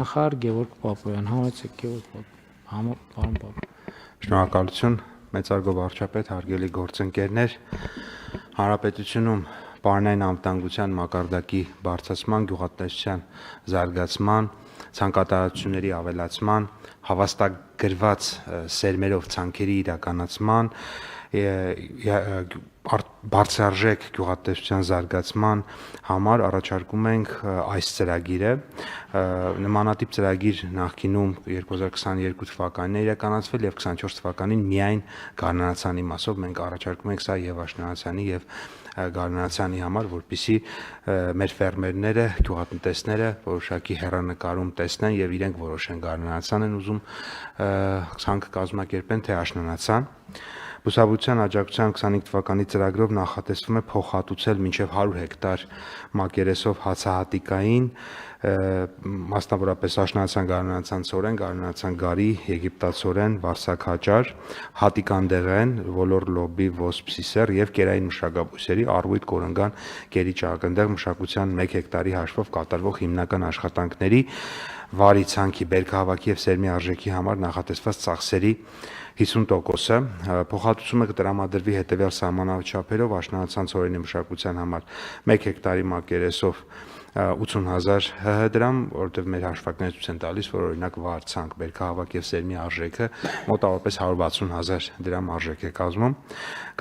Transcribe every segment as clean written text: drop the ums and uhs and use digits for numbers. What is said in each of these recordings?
Նախարար Գևորգ Պապոյան, համեցեք Գևորգ Պապոյան, պարոն Պապոյան։ Շնորհակալություն, մեծարգո վարչապետ, հարգելի գործընկերներ, Հանրապետությունում պարոնային անվտանգության մակարդակի բարձրացման, գյուղատնտեսության զարգացման, ցանկատարությունների ավելացման, հավաստագրված սերմերով ցանքերի իրականացման, բարձրարժեք գյուղատնտեսության զարգացման համար առաջարկում ենք այս ծրագիրը։ Նմանատիպ ծրագիր նախկինում 2022 թվականին է իրականացվել եւ 24 թվականին միայն գարնանացանի մասով մենք առաջարկում ենք սա եւ աշնանացանի եւ գարնանացանի համար, որպեսզի մեր ֆերմերները, գյուղատնտեսները որոշակի հեռանկարում տեսնեն եւ իրենք որոշեն գարնանացան են ուզում ցանկ կազմակերպեն թե աշնանացան։ Բուսաբուծության աջակցության 25 թվականի ծրագրով նախատեսվում է փոխհատուցել մինչև 100 հեկտար մակերեսով հացահատիկային, մասնավորապես աշնանացան, գարնանացան ցորեն, գարնանացան գարի, եգիպտացորեն, վարսակհաճար, հատիկանդեղեն, ոլոր լոբի, ոսպ սիսեռ եւ կերային մշակաբույսերի առույթ կորնգան կերի ճակնդեղ մշակության 1 հեկտարի հաշվով կատարվող հիմնական աշխատանքների վարի ցանքի, բերքահավաքի եւ սերմի արժեքի համար նախատեսված ծախսերի 50%-ը փոխհատուցումը կտրամադրվի հետևյալ սահմանաչափերով աշնանացան ցորենի մշակության համար 1 հեկտարի մակերեսով 80,000 դրամ, որովհետև մեր հաշվարկները ցույց են տալիս, որ օրինակ վարձանք, բերքահավաք եւ սերմի արժեքը մոտավորապես 160,000 դրամ արժեք է կազմում։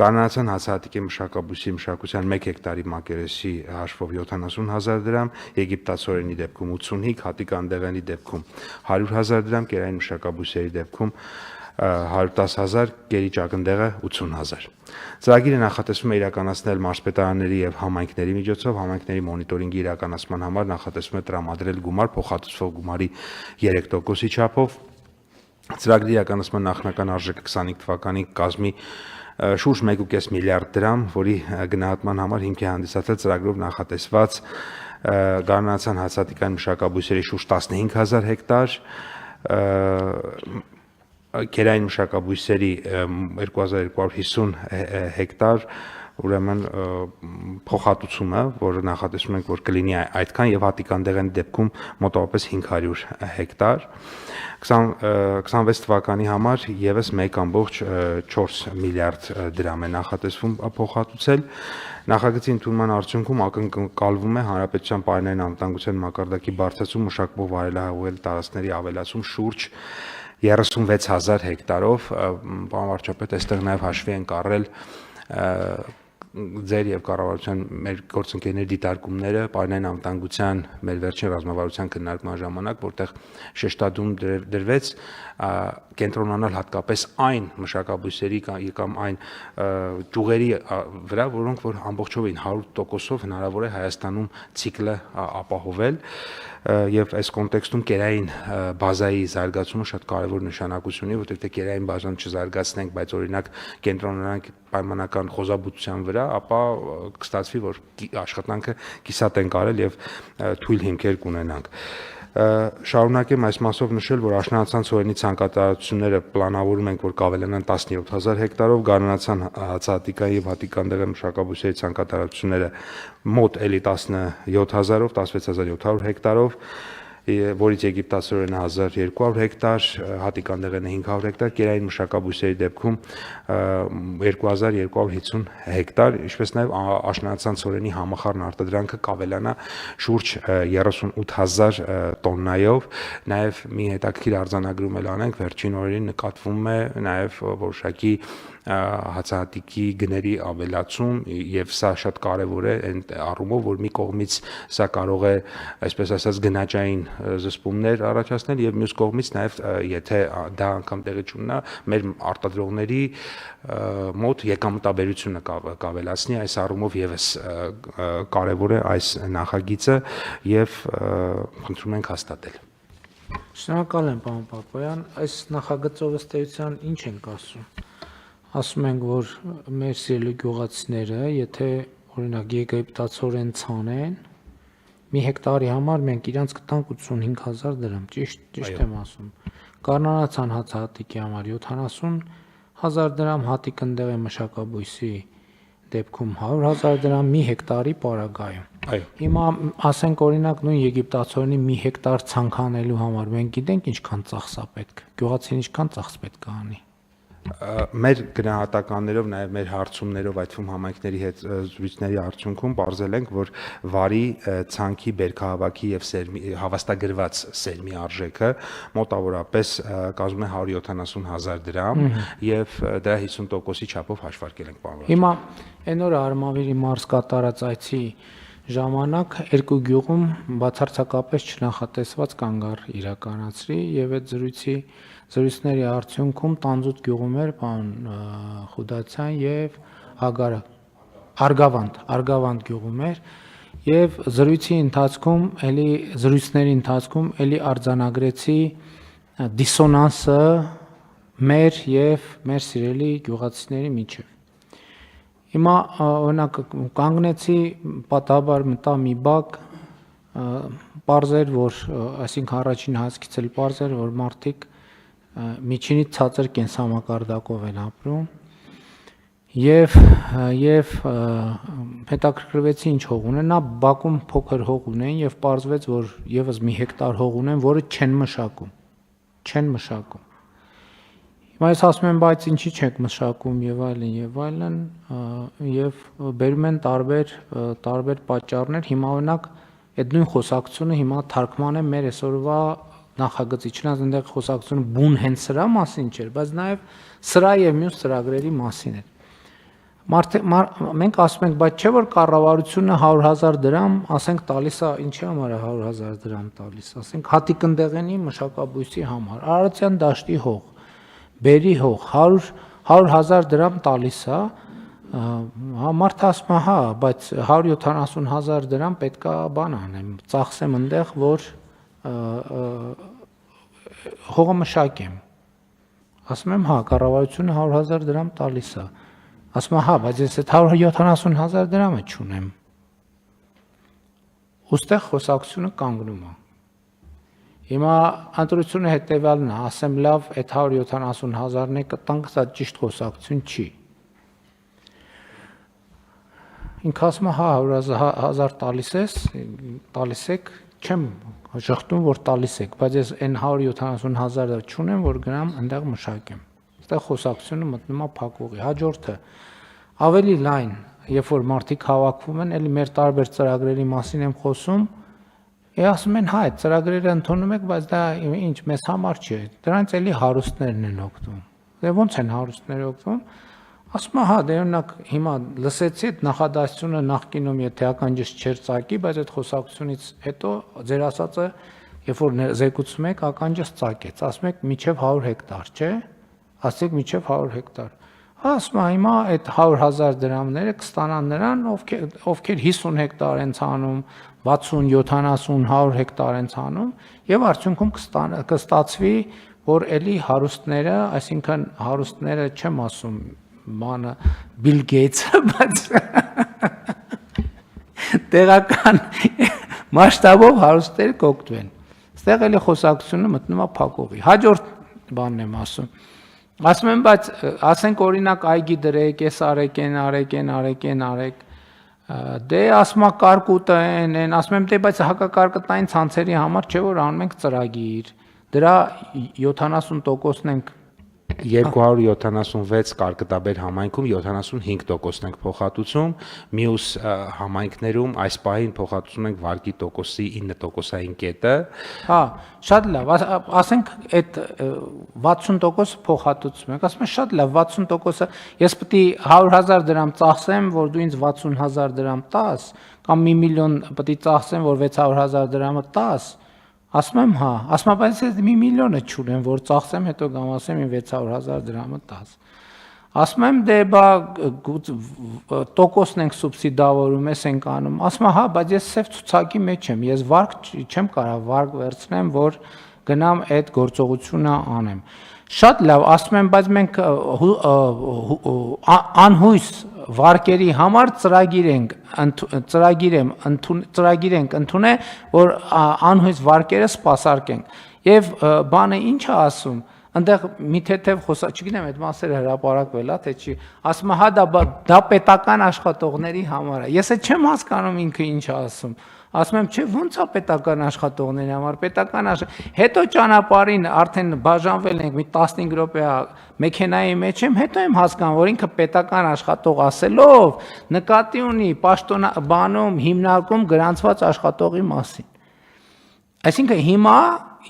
Գարնանացան հացահատիկի մշակաբույսի մշակության 1 հեկտարի մակերեսի հաշվով 70,000 դրամ, եգիպտացորենի դեպքում 85, հատիկանդեղենի դեպքում 100,000 դրամ, կերային մշակաբույսերի դեպքում 110,000, կերի ճակնդեղը 80,000։ Ծրագիրը նախատեսվում է իրականացնել մարզպետարանների եւ համայնքների միջոցով, համայնքների մոնիտորինգի իրականացման համար նախատեսվում է տրամադրել գումար փոխհատուցվող գումարի 3%-ի չափով։ Ծրագրի իրականացման նախնական արժեքը 25 թվականին կազմի շուրջ 1.5 միլիարդ դրամ, որի գնահատման համար հիմք է հանդիսացել ծրագրով նախատեսված գարնանացան հացահատիկային մշակաբույսերի շուրջ 15,000 հեկտար, կերային մշակաբույսերի 2250 հեկտար, ուրեմն փոխհատուցումը, որը նախատեսում ենք, որ կլինի այդքան եւ հատիկանդեղենի դեպքում մոտավորապես 500 հեկտար։ 26 թվականի համար եւս 1.4 միլիարդ դրամ է նախատեսվում փոխհատուցել։ Նախագծի ընդունման արդյունքում ակնկալվում է հանրապետության պարոնային անվտանգության մակարդակի բարձրացում, մշակվող վարելահողել տարածքների ավելացում շուրջ 36,000 հեկտարով, պարոն վարչապետ, այստեղ նաև հաշվի են առել ձեր եւ կառավարության մեր գործընկերների դիտարկումները պարոնային անվտանգության մեր վերջին ռազմավարության քննարկման ժամանակ, որտեղ շեշտադրում դրվեց կենտրոնանալ հատկապես այն մշակաբույսերի կամ այն ճյուղերի վրա, որոնք որ ամբողջովին 100%-ով հնարավոր է Հայաստանում ցիկլը ապահովել եւ այս կոնտեքստում կերային բազայի զարգացումը շատ կարեւոր նշանակություն ունի, որտեղ թե կերային բազան չզարգացնենք, բայց օրինակ կենտրոնանանք պայմանական խոզաբուծության վրա, ապա կստացվի, որ աշխատանքը կիսատ ենք արել եւ թույլ հիմքեր կունենանք։ Շարունակեմ այս մասով նշել, որ աշնանացան ցորենի ցանկատարությունները պլանավորում ենք, որ կավելանան 17,000 հեկտարով, գարնանացան հացահատիկային եւ հատիկանդեղեն մշակաբույսերի ցանկատարությունները մոտ էլի 17,000-ով, 16,700 հեկտարով, որից եգիպտացորենը 1,200 հեկտար, հատիկանդեղենը 500 հեկտար, կերային մշակաբույսերի դեպքում 2,250 հեկտար, ինչպես նաև աշնանացան ցորենի համախառն արտադրանքը կավելանա շուրջ 38,000 տոննայով։ Նաև մի հետաքրքիր արձանագրում էլ անենք, վերջին օրերին նկատվում է նաև որոշակի հացահատիկի գների ավելացում եւ սա շատ կարեւոր է այն առումով, որ մի կողմից սա կարող է, այսպես ասած, գնաճային զսպումներ առաջացնել եւ մյուս կողմից նաեւ եթե դա անգամ տեղի չունենա, մեր արտադրողների մոտ եկամտաբերությունը կավելացնի, այս առումով եւս կարեւոր է այս նախագիծը եւ խնդրում ենք հաստատել։ Շնորհակալ եմ, պարոն Պապոյան, այս նախագծով ըստ էության ինչ ենք ասում։ Ասում ենք, որ մեր սիրելի գյուղացիները, եթե օրինակ եգիպտացորեն ցանեն, մի հեկտարի համար մենք իրանց կտանք 85,000 դրամ, ճիշտ եմ ասում։ Գարնանացան հացահատիկի համար 70,000 դրամ, հատիկնդեղի մշակաբույսի դեպքում 100,000 դրամ մի հեկտարի պարագայում։ Այո։ Հիմա ասենք օրինակ նույն եգիպտացորենի մի հեկտար ցանկանելու համար մենք գիտենք ինչքան ծախս է պետք։ Գյուղացին ինչքան ծախս պետք է անի։ Մեր գնահատականներով, նաև մեր հարցումներով, այդ թվում համայնքների հետ զրույցների արդյունքում ողջել ենք, որ վարի ցանքի բերքահավաքի եւ հավաստագրված սերմի արժեքը մոտավորապես կազմում է 170,000 դրամ եւ դրա 50%-ի չափով հաշվարկել ենք բանվոր։ Հիմա այն օրը Արմավիրի մարզ կատարած այցի ժամանակ երկու գյուղում բացարձակապես չնախատեսված կանգառ իրականացրի եւ այդ զրույցների արդյունքում Տանձուտ գյուղում էր պարոն Խուդացյան եւ Արգավանդ գյուղում էր եւ զրույցների ընթացքում էլի արձանագրեցի դիսոնանսը մեր եւ մեր սիրելի գյուղացիների միջեւ։ Հիմա օրինակ կանգնեցի պատահաբար մտա մի բակ պարզեր որ այսինքն առաջին հասկից էլ պարզեր որ մարդիկ միջինից ցածր կենսամակարդակով են ապրում եւ հետաքրքրվեցի ինչ հող ունեն նա բակում փոքր հող ունեն եւ պարզվեց որ եւս մի հեկտար հող ունեն որը չեն մշակում Հիմա ես ասում եմ, բայց ինչի չեք մշակում եւ այլն եւ բերում են տարբեր պատճառներ։ Հիմա օրինակ այդ նույն խոսակցությունը հիմա թարգմանեմ մեր այսօրվա նախագծի, չնայած այնտեղ խոսակցությունը բուն հենց սրա մասին չէր, բայց նաեւ սրա եւ մյուս ծրագրերի մասին էր։ Մենք ասում ենք, բայց չէ որ կառավարությունը 100,000 դրամ, ասենք տալիս է, ինչի համար է 100,000 դրամ տալիս, ասենք հատիկնդեղենի մշակաբույսի համար, Արարատյան դաշտի հող Բերի հող 100,000 դրամ տալիս է, մարդը ասում է, հա, բայց 170,000 դրամ պետք է բան անեմ, ծախսեմ այնտեղ, որ հողը մշակեմ։ Ասում եմ, հա, կառավարությունը 100,000 դրամ տալիս է։ Ասում է, հա, բայց ես այդ 170,000 դրամը չունեմ։ Ոստեղ խոսակցությունը կանգնում է։ Հիմա ընտրությունը հետևյալն է, ասեմ լավ, այդ 170,000-ն է կտանք, սա ճիշտ խոսակցություն չի։ Ինքը ասում է, հա, 100,000 տալիս եք, չեմ ժխտում, որ տալիս եք, բայց ես այն 170,000-ը չունեմ, որ գնամ այնտեղ մշակեմ։ Այստեղ խոսակցությունը մտնում է փակուղի։ Հաջորդը ավելի լայն, երբ որ մարդիկ հավաքվում են, էլի մեր տարբեր ծրագրերի մասին եմ խոսում, ասում են, հա, այդ ծրագրերը ընդունում եք, բայց դա ինչ, մեզ համար չի, դրանց էլի հարուստներն են օգտվում։ Դե ո՞նց են հարուստները օգտվում։ Ասում է, հա, դե օրինակ հիմա լսեցի այդ նախադասությունը նախկինում եթեական ճիշտ չէր ծակի, բայց այդ խոսակցությունից հետո ձեր ասածը, երբ որ զեկուցում եք, ականջս ծակեց, ասում եք միջև 100 հեկտար, չէ՞։ Ասեք միջև 100 հեկտար։ Ասում է, հիմա այդ 100,000 դրամները կստանան նրան, ովքեր 50 հեկտար են ցանում, 60, 70, 100 հեկտար են ցանում, եւ արդյունքում կստացվի, որ էլի հարուստները, այսինքն հարուստները չեմ ասում, բանը Bill Gates-ը, բայց տեղական մասշտաբով հարուստները կօգտվեն։ Այստեղ էլի խոսակցությունը մտնում է փակուղի։ Հաջորդ բանն եմ ասում։ Ասում եմ, բայց ասենք օրինակ այգի դրեք, ես արեք, դե ասում է կարկուտը են, ասում եմ, դե բայց հակակարկտային ցանցերի համար չէ որ անում ենք ծրագիր, դրա 70%-ն ենք 276 կարկտաբեր համայնքում 75%-ն ենք փոխհատուցում, մյուս համայնքներում այս պահին փոխհատուցում ենք վարկի տոկոսի 9%-ային կետը։ Հա, շատ լավ, ասենք այդ 60% փոխհատուցում ենք, ասում եմ շատ լավ, 60%-ը ես պետք է 100,000 դրամ ծախսեմ, որ դու ինձ 60,000 դրամ տաս, կամ 1 միլիոն պետք է ծախսեմ, որ 600,000 դրամը տաս։ Ասում եմ, հա, ասում եմ, բայց ես 1 միլիոնը չունեմ, որ ծախսեմ, հետո կամ ասեմ, 600,000 դրամը տաս։ Ասում եմ, դե բա տոկոսն ենք սուբսիդավորում, ես ենք անում։ Ասում եմ, հա, բայց ես սև ցուցակի մեջ եմ, ես վարկ չեմ կարող վարկ վերցնեմ, որ գնամ այդ գործողությունը անեմ։ Շատ լավ, ասում եմ, բայց մենք անհույս վարկերի համար ծրագիր ենք ընդունել, որ անհույս վարկերը սպասարկենք։ Եվ բանը ինչ է ասում, Այնտեղ մի թեթև խոսա, չգիտեմ այդ մասերը հրապարակվել է, թե չի, ասում է հա դա պետական աշխատողների համար է։ Ես էլ չեմ հասկանում ինքը ինչ է ասում։ Ասում եմ, չէ, ո՞նց է պետական աշխատողների համար, հետո ճանապարհին արդեն բաժանվել ենք մի 15 րոպե մեքենայի մեջ եմ, հետո եմ հասկանում, որ ինքը պետական աշխատող ասելով նկատի ունի պաշտոնաբանում հիմնարկում գրանցված աշխատողի մասին։ Այսինքն հիմա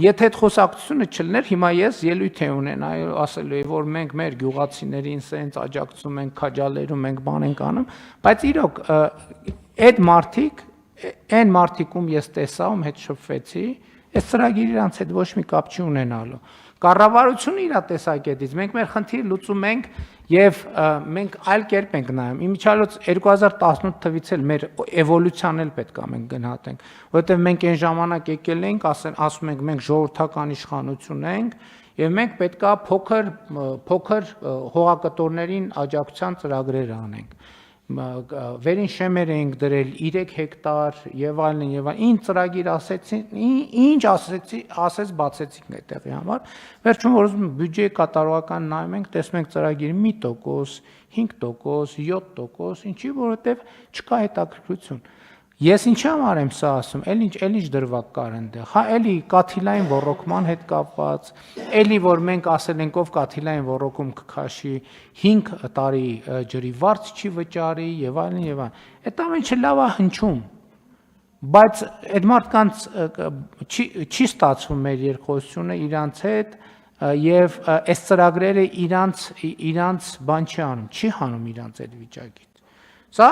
եթե այդ խոսակցությունը չլներ, հիմա ես ելույթ է ունենա, ասելու եմ, որ մենք մեր գյուղացիներին սենց աջակցում ենք, քաջալերում ենք, բան ենք անում, բայց իրոք այդ մարդիկ Այն մարդիկում ես տեսա, ում հետ շփվեցի, այս ծրագիրը իրանց հետ ոչ մի կապ չի ունենալու։ Կառավարությունը իր տեսակետից մենք մեր խնդիրը լուծում ենք եւ մենք այլ կերպ ենք նայում։ Իմիջիալոց 2018 թվից էլ մեր էվոլյուցիան էլ պետք է մենք գնահատենք, որովհետեւ մենք այն ժամանակ եկել ենք, ասում ենք մենք ժողովրդական իշխանություն ենք եւ մենք պետքա փոքր հողակտորներին աջակցության ծրագրեր անենք։ Վերին շեմեր էինք դրել 3 հեկտար եւ այլն, ինչ ծրագիր ասեցին, ինչ ասեց բացեցինք այդտեղի համար, վերջում որ ուզում բյուջեի կատարողական նայում ենք, տեսնում ենք ծրագիրի 1%, 5%, 7%, ինչի, որովհետեւ չկա հետաքրքրություն։ Ես ինչի համար եմ սա ասում, էլ ինչ դրվակ կար այնտեղ, հա, էլի կաթիլային ոռոգման հետ կապված, էլի որ մենք ասել ենք ով կաթիլային ոռոգում կքաշի 5 տարի ջրի վարձ չի վճարի եւ այլն։ Այդ ամենը լավ է հնչում, բայց այդ մարդկանց չի ստացվում մեր երկխոսությունը իրանց հետ եւ այս ծրագրերը իրանց բան չի անում, չի հանում իրանց այդ վիճակից։ Սա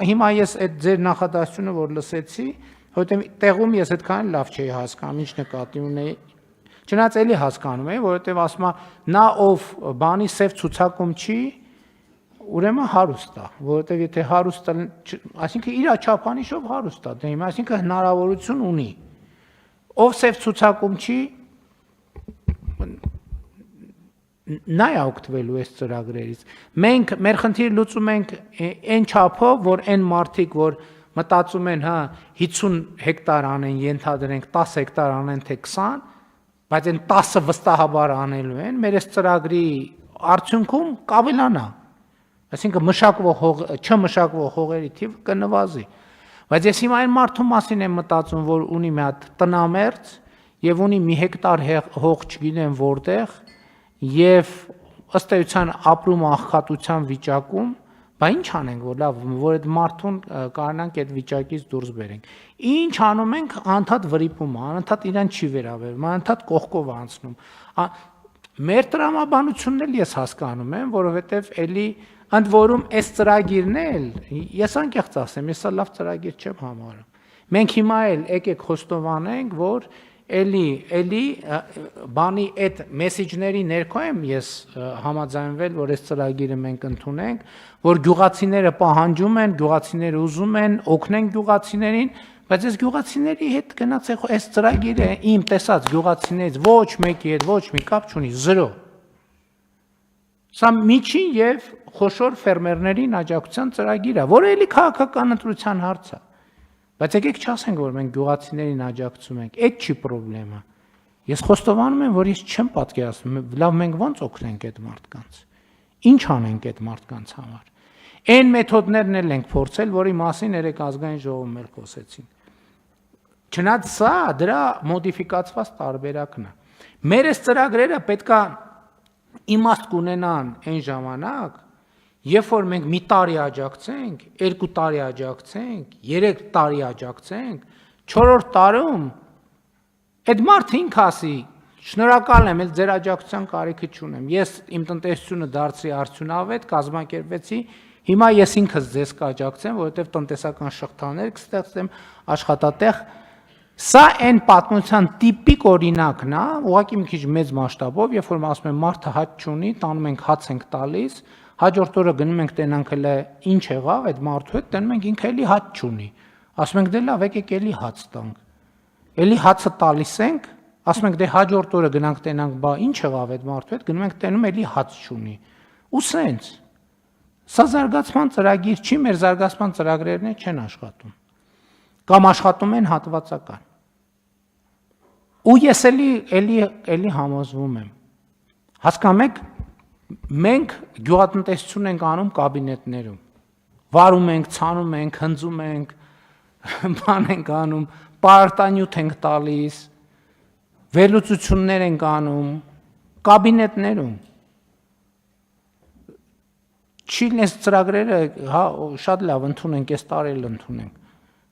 հիմա ես այդ ձեր նախադասությունը որ լսեցի, որովհետեւ տեղում ես այդքան լավ չէի հասկանում, ինչ նկատի ունեի։ Չնայած էլի հասկանում եմ, որովհետեւ ասում է նա ով բանի սև ցուցակում չի, ուրեմն հարուստ է, որովհետեւ եթե հարուստ է, այսինքն իր չափանիշով հարուստ է, դե հիմա այսինքն հնարավորություն ունի։ Ով սև ցուցակում չի, նա է օգտվելու այս ծրագրերից։ Մենք մեր խնդիրը լուծում ենք այն չափով, որ այն մարդիկ, որ մտածում են, հա, 50 հեկտար անեն, ենթադրենք 10 հեկտար անեն, թե 20, բայց այն 10-ը վստահաբար անելու են, մեր այս ծրագրի արդյունքում կավելանա։ Այսինքն չմշակվող հողերի թիվը կնվազի։ Բայց ես հիմա այն մարդու մասին եմ մտածում, որ ունի մի հատ տնամերձ եւ ունի մի հեկտար հող, չգիտեմ որտեղ, եւ ըստ էության ապրում աղքատության վիճակում, բա ինչ անենք, որ լավ, որ այդ մարդուն կարողանանք այդ վիճակից դուրս բերենք։ Ինչ անում ենք, անդադ վրիպում, անդադ իրան չի վերաբերվում, անդադ կողքով անցնում։ Մեր տրամաբանությունն էլ ես հասկանում եմ, որովհետեւ էլի ընդ որում այս ծրագիրն էլ, ես անկեղծ ասեմ, ես սա լավ ծրագիր չեմ համարում։ Մենք հիմա էլ եկեք խոստովանենք, որ էլի բանի այդ մեսեջների ներքո եմ ես համաձայնվել, որ այս ծրագիրը մենք ընդունենք, որ գյուղացիները պահանջում են, գյուղացիները ուզում են, օգնեն գյուղացիներին, բայց այս գյուղացիների հետ գնաց այս ծրագիրը իմ տեսած գյուղացիներից ոչ մեկի հետ ոչ մի կապ չունի, 0։ Սա միջին եւ խոշոր ֆերմերներին աջակցության ծրագիր է, որը էլի քաղաքական ընտրության հարց է։ Բայց եկեք չասենք, որ մենք գյուղացիներին աջակցում ենք, այդ չի խնդրեմը։ Ես խոստովանում եմ, որ ես չեմ պատկերացնում, լավ մենք ո՞նց օգնենք այդ մարդկանց։ Ինչ անենք այդ մարդկանց համար։ Այն մեթոդներն էլ ենք փորձել, որի մասին երեք ազգային ժողովում էլ խոսեցին։ Չնայած սա դրա մոդիֆիկացված տարբերակն է։ Մեր այս ծրագրերը պետքա իմաստ կունենան այն ժամանակ, երբ որ մենք մի տարի աջակցենք, 2 տարի աջակցենք, 3 տարի աջակցենք, 4-րդ տարում այդ մարդը ինքը ասի, շնորհակալ եմ, ձեր աջակցության կարիքը չունեմ։ Ես իմ տնտեսությունը դարձրի արդյունավետ, կազմակերպեցի, հիմա ես ինքս ձեզ կաջակցեմ, որովհետև տնտեսական շղթաներ կստեղծեմ, աշխատատեղ։ Սա այն պատմության տիպիկ օրինակն է, ուղղակի մի քիչ մեծ մասշտաբով, երբ որ ասում եմ մարդը հաց չունի, տանում ենք հաց ենք տալիս, հաջորդ օրը գնում ենք տենանք էլ ինչ եղավ այդ մարդու հետ, տենում ենք ինքը էլի հաց չունի։ Ասում ենք դե լավ, եկեք էլի հաց տանք։ Էլի հացը տալիս ենք, ասում ենք դե հաջորդ օրը գնանք տենանք, բա ինչ եղավ այդ մարդու հետ, գնում ենք տենում էլի հաց չունի։ Ու սենց։ Սա զարգացման ծրագիր չի, մեր զարգացման ծրագրերն չեն աշխատում։ Կամ աշխատում են հատվածական։ Ու ես էլի համոզվում եմ, Հասկանում եք, մենք գյուղատնտեսություն ենք անում կաբինետներում։ Վարում ենք, ցանում ենք, հնձում ենք, բան ենք անում, պարտանյութ ենք տալիս, վերլուծություններ ենք անում կաբինետներում։ Չի լինես ծրագրերը, հա, շատ լավ ընդունենք, այս տարի էլ ընդունենք։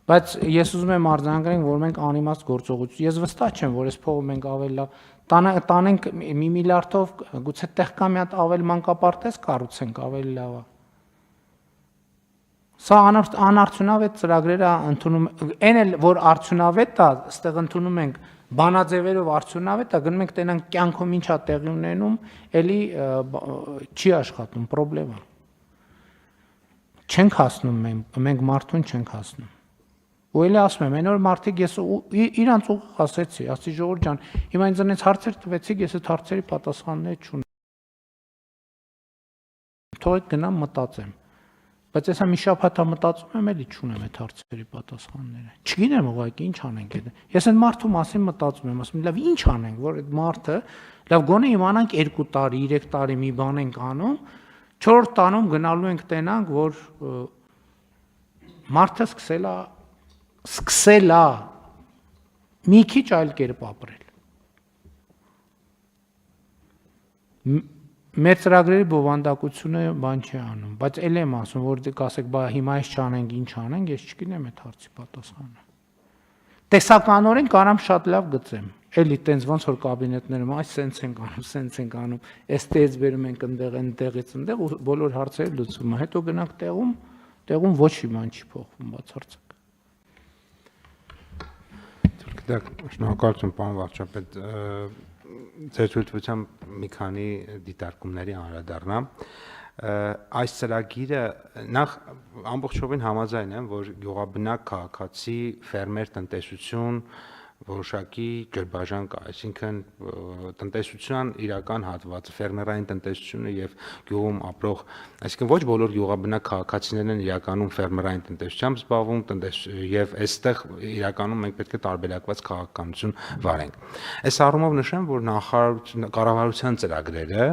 Բայց ես ուզում եմ արձանագրենք, որ մենք անիմաստ գործողություն, ես վստահ չեմ, որ այս փողը մենք ավելի լավ տանենք 1 միլիարդով, գուցե տեղ կա մի հատ ավել մանկապարտեզ կառուցենք, ավելի լավ է։ Սա անարդյունավետ ծրագրերը ընդունում, այն էլ որ արդյունավետ է, այստեղ ընդունում ենք բանաձևերով արդյունավետ է, գնում ենք տենանք կյանքում ինչա տեղի ունենում, էլի չի աշխատում, պրոբլեմ է։ Չենք հասնում մենք մարդուն չենք հասնում։ Ու էլի ասում եմ, այն որ մարդիկ ես իրանց ուղիղ ասեցի, ասի ժողովուրդ ջան, հիմա ինձ այնց հարցեր տվեցիք, ես այդ հարցերի պատասխաններ չունեմ։ Թողեք գնամ մտածեմ։ Բայց ես մի շաբաթ մտածում եմ, էլի չունեմ այդ հարցերի պատասխանները։ Չգիտեմ ուղղակի ինչ անենք այդ։ Ես այդ մարդու մասին մտածում եմ, ասում եմ, լավ ինչ անենք, որ այդ մարդը, լավ գոնե իմանանք 2 տարի, 3 տարի մի բան ենք անում, 4 տանում գնալու ենք տենանք, որ մարդը սկսել է մի քիչ այլ կերպ ապրել։ Մեր ծրագրերի բովանդակությունը բան չի անում, բայց էլ եմ ասում, որ կասեք, բա հիմա այս չանենք, ինչ անենք, ես չգիտեմ այդ հարցի պատասխանը։ Տեսականորեն կարամ շատ լավ գծեմ։ Էլի տենց ոնց որ կաբինետներում, այս սենց ենք անում, սենց ենք անում, այստեղից բերում ենք ընդեղից ընդեղ ու բոլոր հարցերը լուծվում է։ Հետո գնանք տեղում ոչ մի բան չի փոխվում բացարձակ։ Գիտեք, շնորհակալություն պարոն վարչապետ, ձեր ցույցությամբ մի քանի դիտարկումների անդրադառնամ։ Այս ծրագիրը նախ ամբողջովին համաձայն եմ, որ գյուղաբնակ քաղաքացի ֆերմեր տնտեսություն որոշակի ջրբաժան կա, այսինքն տնտեսության իրական հատվածը, ֆերմերային տնտեսությունը եւ գյուղում ապրող, այսինքն ոչ բոլոր գյուղաբնակ քաղաքացիներն են իրականում ֆերմերային տնտեսությամբ զբաղվում, եւ այստեղ իրականում մենք պետք է տարբերակված քաղաքականություն վարենք։ Այս առումով նշեմ, որ կառավարության ծրագրերը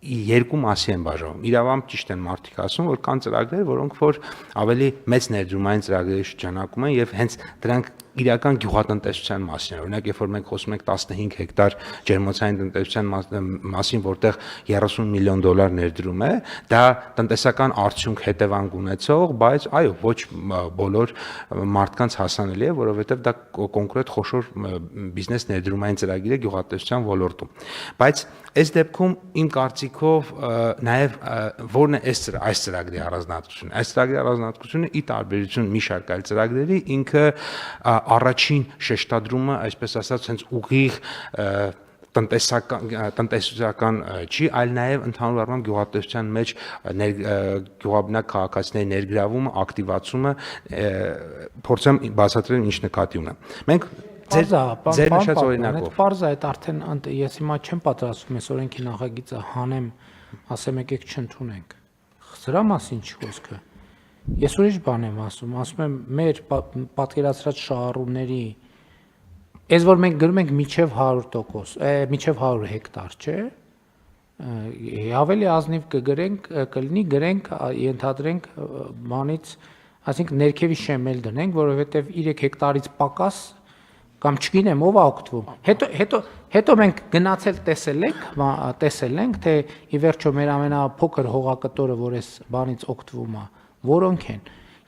երկու մասի են բաժանվում։ Իրավամբ ճիշտ են մարդիկ ասում, որ կան ծրագրեր, որոնք որ ավելի մեծ ներդրումային ծրագրերի շրջանակում են եւ հենց դրանք իրական գյուղատնտեսության մասին է։ Օրինակ, երբ որ մենք խոսում ենք 15 հեկտար ջերմոցային տնտեսության մասին, որտեղ 30 միլիոն դոլար ներդրում է, դա տնտեսական արդյունք հետևանք ունեցող, բայց այո, ոչ բոլոր մարդկանց հասանելի է, որովհետեւ դա կոնկրետ խոշոր բիզնես ներդրումային ծրագիր է գյուղատնտեսության ոլորտում։ Բայց այս դեպքում իմ կարծիքով նաև որն է այս ծրագրի առանձնահատկությունը։ Այս ծրագրի առանձնահատկությունը ի տարբերություն մի շարք այլ ծրագրերի ինքը առաջին շեշտադրումը, այսպես ասած, հենց ուղիղ տնտեսական չի, այլ նաև ընդհանուր առմամբ գյուղատնտեսության մեջ գյուղաբնակ քաղաքացիների ներգրավումը, ակտիվացումը փորձեմ բացատրել ինչ նկատի ունեմ։ Մենք ձեր նշած օրինակով։ Պարզ է, այդ արդեն ես հիմա չեմ պատրաստվում այս օրենքի նախագիծը հանեմ, ասեմ եկեք չընդունենք։ Սրա մասին չի խոսքը։ Ես ուրիշ բան եմ ասում եմ մեր պատկերացրած շահառուների, այս որ մենք գրում ենք միջև 100%, միջև 100 հեկտար, չէ՞։ Ավելի ազնիվ կլինի գրենք, ենթադրենք բանից, այսինքն ներքևի շեմել դնենք, որովհետև 3 հեկտարից պակաս կամ չգիտեմ ով է օգտվում։ Հետո մենք գնացել տեսել ենք, թե ի վերջո մեր ամենափոքր հողակտորը, որ այս բանից օգտվում է, որոնք են։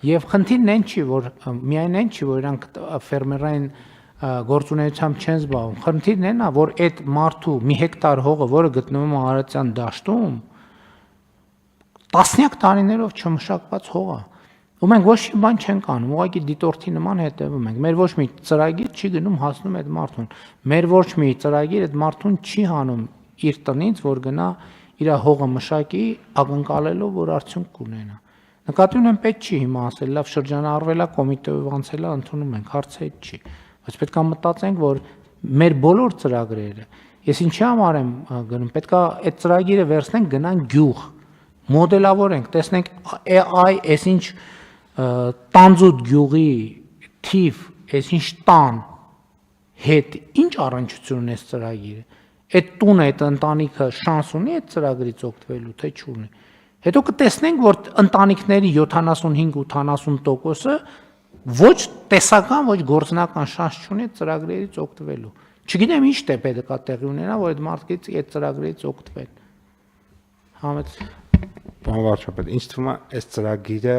Եվ խնդիրն այն չի, որ միայն այն չի, որ իրանք ֆերմերային գործունեությամբ չեն զբաղվում։ Խնդիրն այն է, որ այդ մարդու մի հեկտար հողը, որը գտնվում է Արարատյան դաշտում, տասնյակ տարիներով չմշակված հող է։ Ու մենք ոչ մի բան չենք անում, ուղղակի դիտորդի նման հետևում ենք։ Մեր ոչ մի ծրագիր չի գնում հասնում այդ մարդուն։ Մեր ոչ մի ծրագիր այդ մարդուն չի հանում իր տնից, որ գնա իր հողը մշակի, ակնկալելով, որ արդյունք կունենա։ Նկատի ունեմ պետք չի հիմա ասել, լավ շրջանառվել է, կոմիտեով անցել է, ընդունում ենք, հարցը այդ չի։ Բայց պետք է մտածենք, որ մեր բոլոր ծրագրերը, ես ինչի համար եմ գնում, պետք է այդ ծրագիրը վերցնենք, գնանք գյուղ, մոդելավորենք, տեսնենք այսինչ տանձուտ գյուղի թիվ, այսինչ տան հետ ինչ առնչություն ունի այս ծրագիրը։ այդ տունը, այդ ընտանիքը շանս ունի այդ ծրագրից օգտվելու, թե չունի։ Հետո կտեսնենք, որ ընտանիքների 75-80%-ը ոչ տեսական, ոչ գործնական շանս չունի այդ ծրագրերից օգտվելու։ Չգիտեմ ինչ դե պետք է տեղի ունենա, որ այդ մարդիկ այդ ծրագրերից օգտվեն։ Համեց Պարոն վարչապետ, ինձ թվում է այս ծրագիրը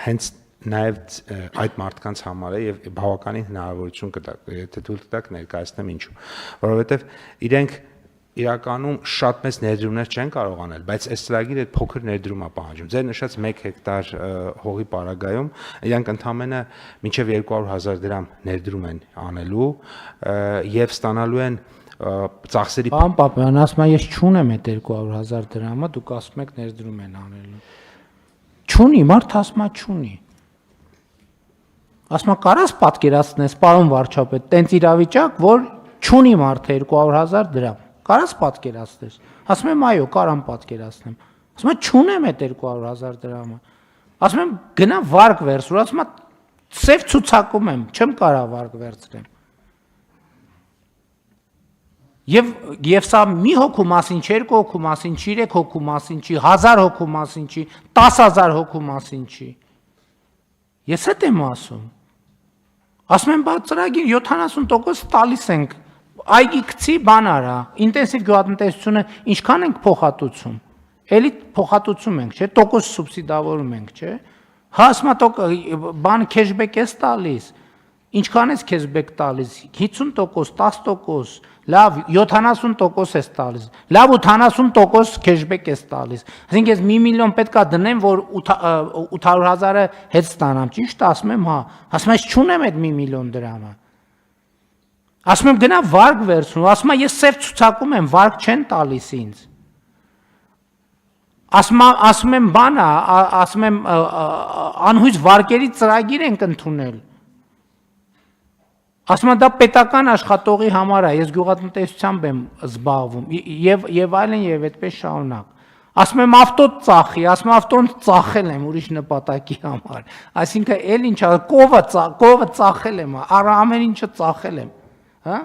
հենց նաև այդ մարդկանց համար է եւ բավականին հնարավորություն կտա, եթե դուք տակ ներկայացնեմ ինչու, որովհետեւ իրենք իրականում շատ մեծ ներդրումներ չեն կարող անել, բայց այս ծրագիրը այդ փոքր ներդրում է պահանջում։ Ձեր նշած 1 հեկտար հողի պարագայում իրանք ընդամենը մինչև 200,000 դրամ ներդրում են անելու եւ ստանալու են ծախսերի Պարոն Պապյան, ասում եմ ես չունեմ այդ 200,000 դրամը, դուք ասում եք ներդրում են անելու։ Չունի, մարդ ասում է չունի։ Ասում եմ կարաս պատկերացնես, պարոն վարչապետ, տենց իրավիճակ, որ չունի մարդը 200,000 դրամ։ Կարաս պատկերացնես։ Ասում եմ այո, կարամ պատկերացնեմ։ Ասում եմ չունեմ այդ 200,000 դրամը։ Ասում եմ գնա վարկ վերցրու, ասում եմ սև ցուցակում եմ, չեմ կարա վարկ վերցրեմ։ Եվ սա մի հոգու մասին, 2 հոգու մասին, 3 հոգու մասին չի, 1000 հոգու մասին չի, 10,000 հոգու մասին չի։ Ես այդ եմ ասում։ Ասում եմ, բա ծրագիր 70% տալիս ենք, այգի գցի բան արա, ինտենսիվ գյուղատնտեսությունը ինչքան ենք փոխհատուցում։ Էլի փոխհատուցում ենք, չէ՞, տոկոս սուբսիդավորում ենք, չէ՞։ Հա, ասում եմ, բան քեշբեք ես տալիս։ Ինչքան ես քեշբեք տալիս, 50%, 10%, լավ 70% ես տալիս, լավ 80% քեշբեք ես տալիս։ Այսինքն ես 1 միլիոն պետքա դնեմ, որ 800,000-ը հետ ստանամ, ճիշտ ասում եմ, հա։ Ասում եմ, ես չունեմ այդ 1 միլիոն դրամը։ Ասում եմ գնա վարկ վերցնու, ասում եմ ես սև ցուցակում եմ, վարկ չեն տալիս ինձ։ Ասում եմ բան է, ասում եմ անհույս վարկերի ծրագիր ենք ընդունել։ Ասում եմ դա պետական աշխատողի համար է, ես գյուղատնտեսությամբ եմ զբաղվում եւ այլն եւ այդպես շարունակ։ Ասում եմ ավտո ծախի, ասում եմ ավտոն ծախել եմ ուրիշ նպատակի համար։ Այսինքն էլ ինչա կովը ծախել եմ, ամեն ինչը ծախել եմ, հա։